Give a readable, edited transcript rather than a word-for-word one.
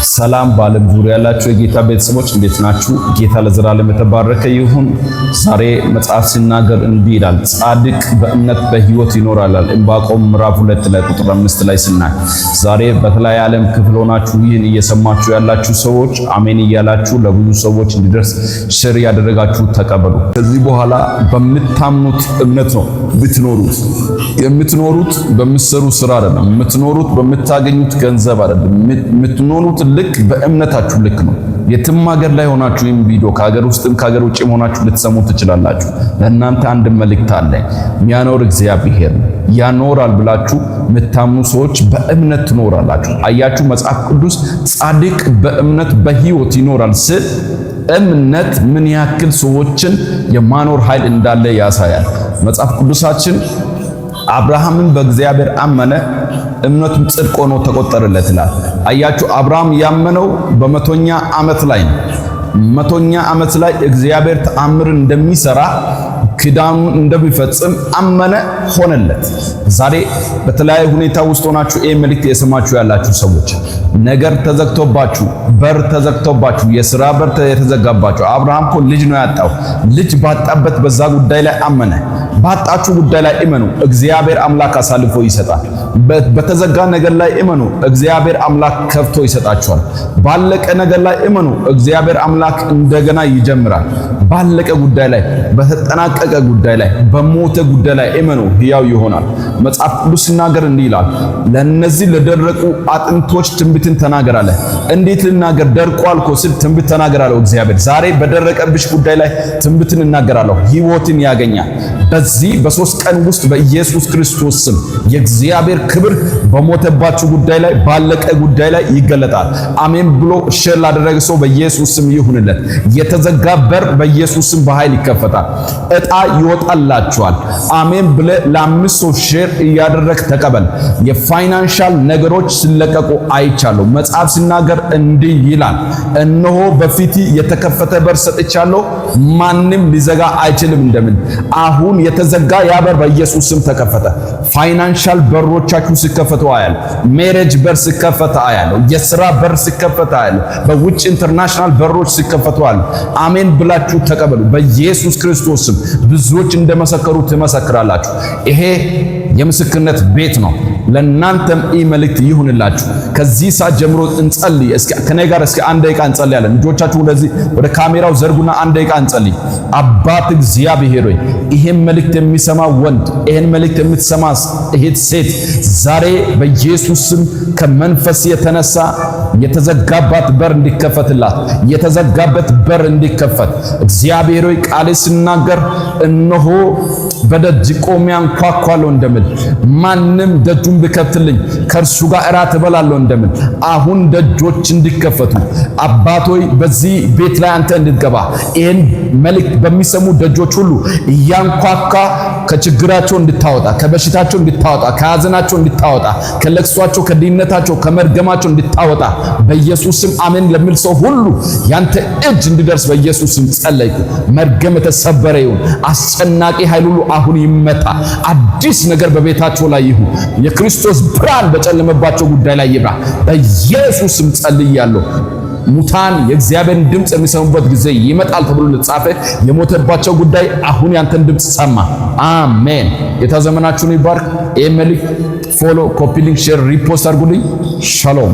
ሰላም በዓለም ዙሪያ ያላችሁ የጌታ ቤተሰቦች እንዴት ናችሁ? ጌታ ለዘላለም የተባረከ ይሁን። ዛሬ መጽሐፍ ሲናገር እንዲህ ይላል፣ ጻድቅ በእምነት በሕይወት ይኖራል። ዕንባቆም ምዕራፍ 2 ላይ ቁጥር 5 ላይ ስናይ ዛሬ በተለያየ ዓለም ክፍል ሆናችሁ ይህን እየሰማችሁ ያላችሁ ሰዎች አሜን እያላችሁ ለብዙ ሰዎች እንዲደርስ ሼር ያደረጋችሁ ተቀበሉ። ከዚህ በኋላ በምታምኑት እምነት ነው ብትኖሩት። የምትኖሩት በምትሰሩ ስራ አይደለም። የምትኖሩት በምታገኙት ገንዘብ አይደለም። የምትኖሩት ልክ በእምነታችሁ ልክ ነው። የትም ሀገር ላይ ሆናችሁ ይህን ቪዲዮ ከሀገር ውስጥም ከሀገር ውጭም ሆናችሁ ልትሰሙ ትችላላችሁ። ለእናንተ አንድ መልእክት አለ። የሚያኖር እግዚአብሔር ያኖራል ብላችሁ የምታምኑ ሰዎች በእምነት ትኖራላችሁ። አያችሁ፣ መጽሐፍ ቅዱስ ጻድቅ በእምነት በሕይወት ይኖራል ስል እምነት ምን ያክል ሰዎችን የማኖር ኃይል እንዳለ ያሳያል። መጽሐፍ ቅዱሳችን አብርሃምን በእግዚአብሔር አመነ እምነቱም ጽድቅ ሆኖ ተቆጠረለት ይላል። አያችሁ፣ አብርሃም ያመነው በመቶኛ ዓመት ላይ ነው። መቶኛ ዓመት ላይ እግዚአብሔር ተአምር እንደሚሰራ ኪዳኑን እንደሚፈጽም አመነ፣ ሆነለት። ዛሬ በተለያየ ሁኔታ ውስጥ ሆናችሁ ይህ መልእክት የሰማችሁ ያላችሁ ሰዎች ነገር ተዘግቶባችሁ፣ በር ተዘግቶባችሁ፣ የሥራ በር የተዘጋባችሁ። አብርሃም እኮ ልጅ ነው ያጣው። ልጅ ባጣበት በዛ ጉዳይ ላይ አመነ። ባጣችሁ ጉዳይ ላይ እመኑ፣ እግዚአብሔር አምላክ አሳልፎ ይሰጣል። በተዘጋ ነገር ላይ እመኑ፣ እግዚአብሔር አምላክ ከፍቶ ይሰጣችኋል። ባለቀ ነገር ላይ እመኑ፣ እግዚአብሔር አምላክ እንደገና ይጀምራል። ባለቀ ጉዳይ ላይ፣ በተጠናቀቀ ጉዳይ ላይ፣ በሞተ ጉዳይ ላይ እመኑ፣ ሕያው ይሆናል። መጽሐፍ ቅዱስ ሲናገር እንዲህ ይላል፣ ለነዚህ ለደረቁ አጥንቶች ትንቢትን ተናገር አለ። እንዴት ልናገር? ደርቋል እኮ ስል ትንቢት ተናገር አለው እግዚአብሔር። ዛሬ በደረቀብሽ ጉዳይ ላይ ትንቢትን እናገራለሁ፣ ሕይወትን ያገኛል። በዚህ በ3 ቀን ውስጥ በኢየሱስ ክርስቶስ ስም የእግዚአብሔር ክብር በሞተባችሁ ጉዳይ ላይ፣ ባለቀ ጉዳይ ላይ ይገለጣል። አሜን ብሎ ሼር ላደረገ ሰው በኢየሱስ ስም ይሁንለት። የተዘጋ በር በኢየሱስ ስም በኃይል ይከፈታል። ዕጣ ይወጣላችኋል። አሜን ብለ ለ5 ሰው ሼር እያደረግ ተቀበል። የፋይናንሻል ነገሮች ሲለቀቁ አይቻለሁ። መጽሐፍ ሲናገር እንዲህ ይላል፣ እነሆ በፊት የተከፈተ በር ሰጥቻለሁ፣ ማንም ሊዘጋ አይችልም እንደምን። አሁን የተዘጋ ያ በር በኢየሱስ ስም ተከፈተ። ፋይናንሻል በሮቻችሁ ሲከፈቱ አያለሁ። ሜሬጅ በር ሲከፈት አያለሁ። የሥራ በር ሲከፈት አያለሁ። በውጭ ኢንተርናሽናል በሮች ሲከፈቱ አያለሁ። አሜን ብላችሁ ተቀበሉ በኢየሱስ ክርስቶስ ስም። ብዙዎች እንደመሰከሩ ትመሰክራላችሁ። ይሄ የምስክርነት ቤት ነው። ለናንተም ይህ መልእክት ይሁንላችሁ። ከዚህ ሰዓት ጀምሮ እንጸልይ። እስኪ ከኔ ጋር እስኪ 1 ደቂቃ እንጸልያለን። ልጆቻችሁ ወደዚህ ወደ ካሜራው ዘርጉና 1 ደቂቃ እንጸልይ። አባት እግዚአብሔር ሆይ ይሄን መልእክት የሚሰማ ወንድ፣ ይሄን መልእክት የምትሰማ እህት ሴት ዛሬ በኢየሱስ ስም ከመንፈስ የተነሳ የተዘጋባት በር እንዲከፈትላት፣ የተዘጋበት በር እንዲከፈት እግዚአብሔር ሆይ ቃል ሲናገር እነሆ በደጅ ቆሜ አንኳኳለሁ እንደምል፣ ማንም ደጁን ቢከፍትልኝ ከእርሱ ጋር እራት እበላለሁ እንደምል፣ አሁን ደጆች እንዲከፈቱ አባት ሆይ በዚህ ቤት ላይ አንተ እንድትገባ ይህን መልእክት በሚሰሙ ደጆች ሁሉ እያንኳኳ ከችግራቸው እንድታወጣ፣ ከበሽታቸው እንድታወጣ፣ ከሐዘናቸው እንድታወጣ፣ ከለቅሷቸው፣ ከድህነታቸው፣ ከመርገማቸው እንድታወጣ በኢየሱስ ስም አሜን ለሚል ሰው ሁሉ ያንተ እጅ እንዲደርስ በኢየሱስ ስም ጸለይኩ። መርገም የተሰበረ ይሁን። አስጨናቂ ኃይል ሁሉ አሁን ይመታ። አዲስ ነገር በቤታቸው ላይ ይሁን። የክርስቶስ ብርሃን በጨለመባቸው ጉዳይ ላይ ይብራ። በኢየሱስ ስም ጸልያለሁ። ሙታን የእግዚአብሔርን ድምጽ የሚሰሙበት ጊዜ ይመጣል ተብሎ ለተጻፈ የሞተባቸው ጉዳይ አሁን ያንተን ድምጽ ሰማ። አሜን። የተዘመናችሁን ይባርክ። ይህ መልእክት ፎሎ፣ ኮፒ ሊንክ፣ ሼር፣ ሪፖስት አድርጉልኝ። ሻሎም